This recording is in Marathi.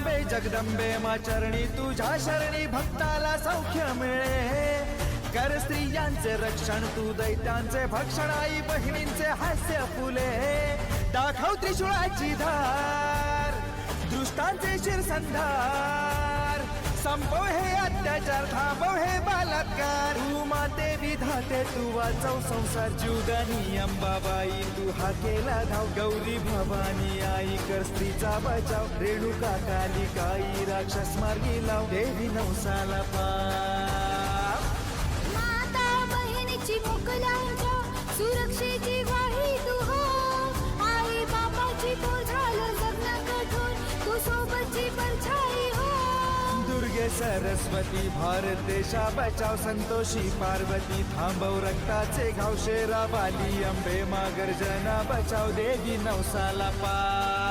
अंबे जगदंबे मा चरणी तुझ्या शरणी भक्ताला सौख्य मिळे कर स्त्रियांचे रक्षण तू दैत्यांचे भक्षण आई बहिणींचे हास्य फुले दाखव त्रिशूळाची धार दुष्टांचे शिरसंधार संपव हे अत्याचार थांबव हे बलात्कार तू माते विधाते तू वाचव संसार जीवदानी अंबाबाई तू हा केला धाव गौरी भवानी आई कर स्त्रीचा बचाव रेणुका कालिकाई राक्षस मार्गी लाव देवी नवसाला पाव माता बहिणीची मोकलांच्या सुरक्षेची ग्वाही तू हो आई बापाची पोर झालं जगणं कठोर तू सोबतची परछाई हो दुर्गे सरस्वती भारत देशा बचाव संतोषी पार्वती थांबव रक्ताचे घाव शेरावाली अंबे मा गर्जना बचाव देवी नवसाला पाव